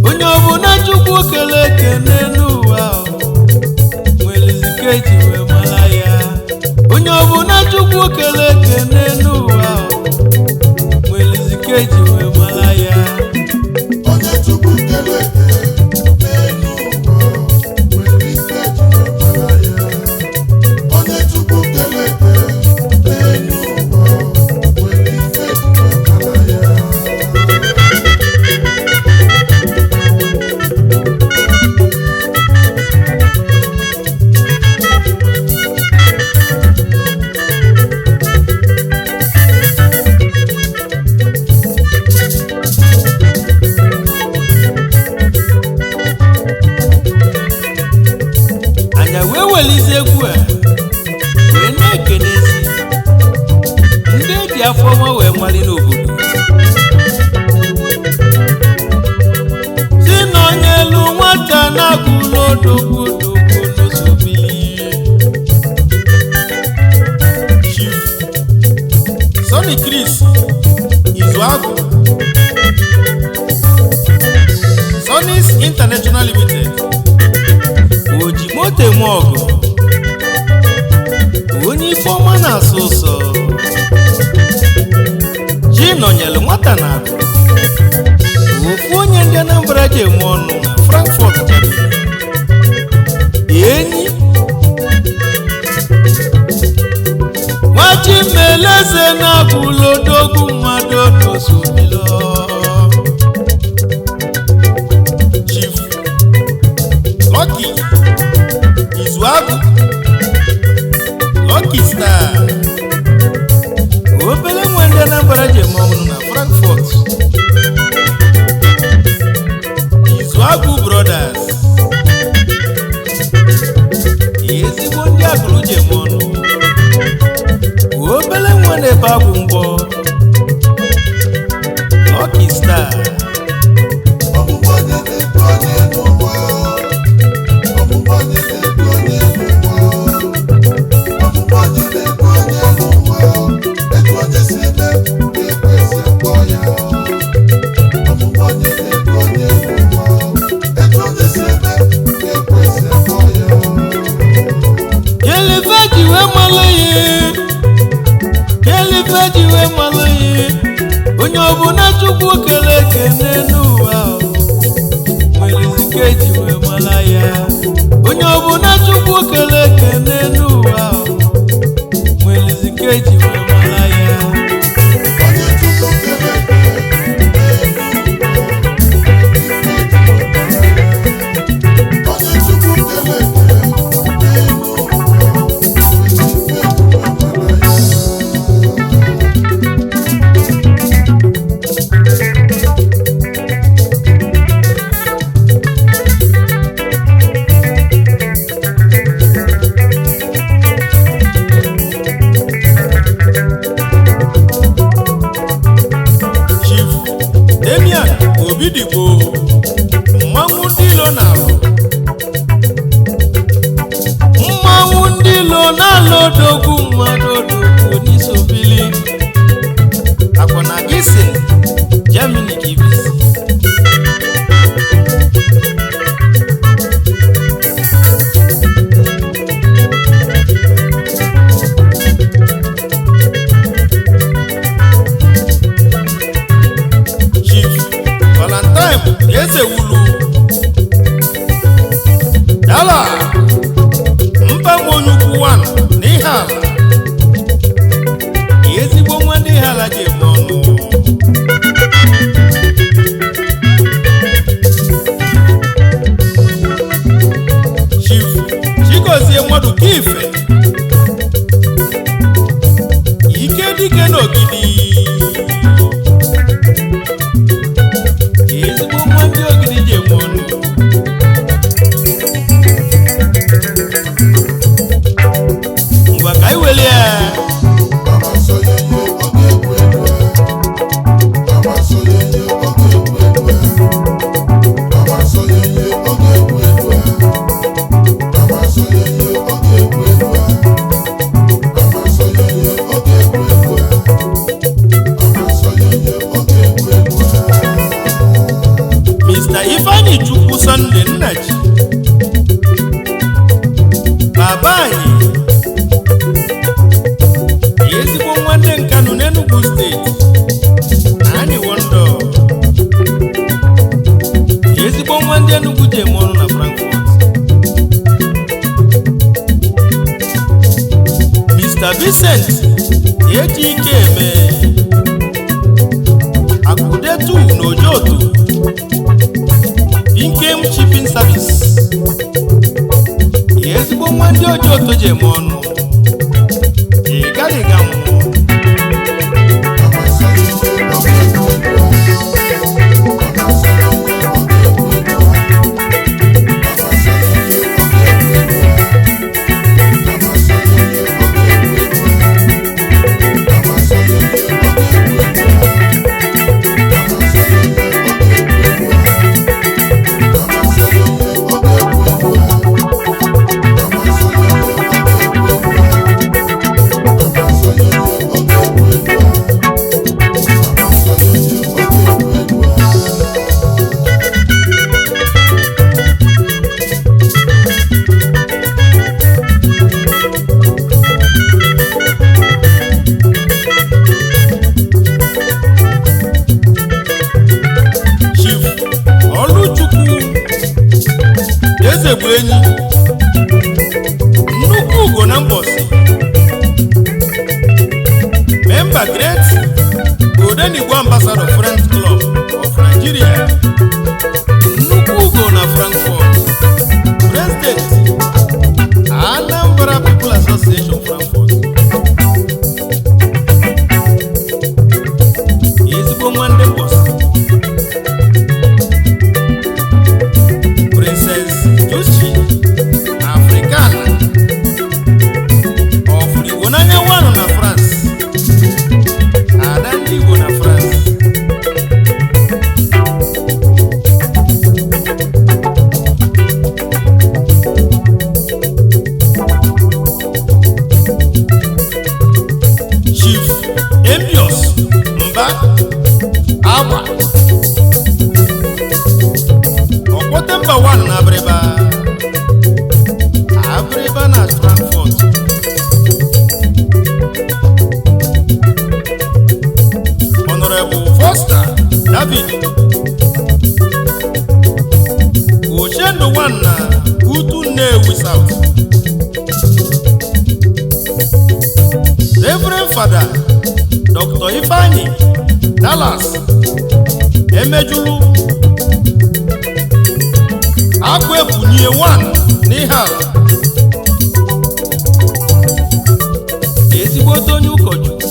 onye ọbụla Chukwu kele ekene n'ụwa nwere zikeji wee mara ya onye ọbụla Chukwu kele ekene n'ụwa nwere zikeji wee mara ya onye Chukwu kele ekene n'ụwa nwere zikeji wee mara ya onye Chukwu kele ekene n'ụwa nwere zikeji wee mara ya Welizegwu wee na-ekenezi ndị eji afọ ọma wee mali n'obodo si n'onye elu nwata na-agụlụ odogwu n'osobili Chief Sonny Chris Izuagwu Sonny's International Limited Ojimote Mogo onye ife ọma na-asụ ụsọ ji nọnyelu nwata na agụ ofu onye ndị Anambra ji eme ọnụ na Frankfurt enyi nwachimeleze na-abụlụ odogwu mmadụ otosobilo Chief Lucky Izuagwu Lucky Star obele nwe ndị Anambra ji eme ọnụ na Frankfurt Izuagwu Brothers ezigbo ndị agụrụ ji eme ọnụ obele nwe na-ebe agwụ mgbọ Lucky Star onye ọbụla Chukwu kele ekene n'ụwa nwere zikeji wee mara ya onye ọbụla Chukwu kele ekene n'ụwa nwere zikeji wee mara ya onye Chukwu kele Obidigbo mmanwụ ndị ilo na-alụ mmanwụ ndị ilo na-alụ odogwu mmadụ odogwu n'isobili akwa na gị si Germany ka ibisi eze wulu yala mba monyukwu wan n'ihe ala ezigbo nwa ndị ihe ala ji eme ọnụ chief chigozie mmadụ ka ife ike dike n'ogidi Sunday nnaji baba anyị ezigbo nwanne Nkanu n'Enugu steeti anyị wondo ezigbo nwanne Enugu ji eme ọrụ na Frankfurt Mr. Vincent eji ike eme akụdetu n'Ojoto Inkem shipping service ezigbo nwa ndị Ojoto ji eme ọnụ ịgariga m bụ enyi nnukwu ugo na mbosi member great Golden Igbo ambassador Friends Club of Nigeria nnukwu ugo na Frankfurt president Anambra People Association Frankfurt ezigbo nwanne mbosi na Frankfurt Honorable Foster David Oshendo Wana Utu Nnewi South Reverend Father Dr. Ifeanyi Dallas Emejulu Akwe Bunye One Nihal ezigbo onye ụkọchukwu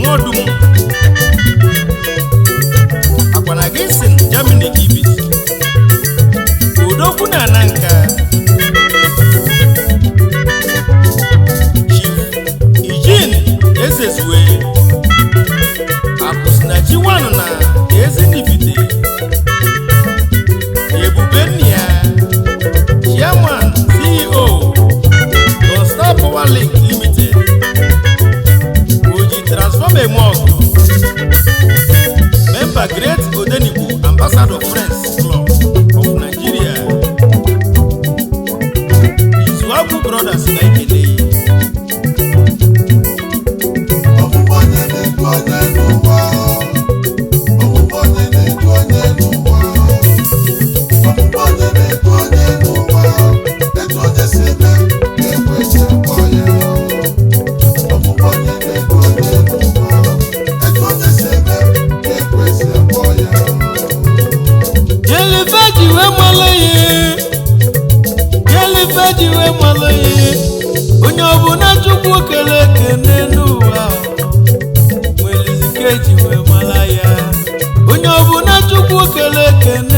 Nodum akwana Ginsen Germany Ibis Odogwu na Nanka Chief Eugene Ezezue Akusinachi Wanu na Ezenibite Ebubenia Chairman CEO Constar Power Link Limited Oji Transform Emogo Member Great Odenibo Ambassador of Friends Club of Nigeria Izuaku Brothers Naikele Jiwe malaye onye ọbụna Chukwu kele kene n'ụwa nwelizike jiwe malaya onye ọbụna Chukwu kele kene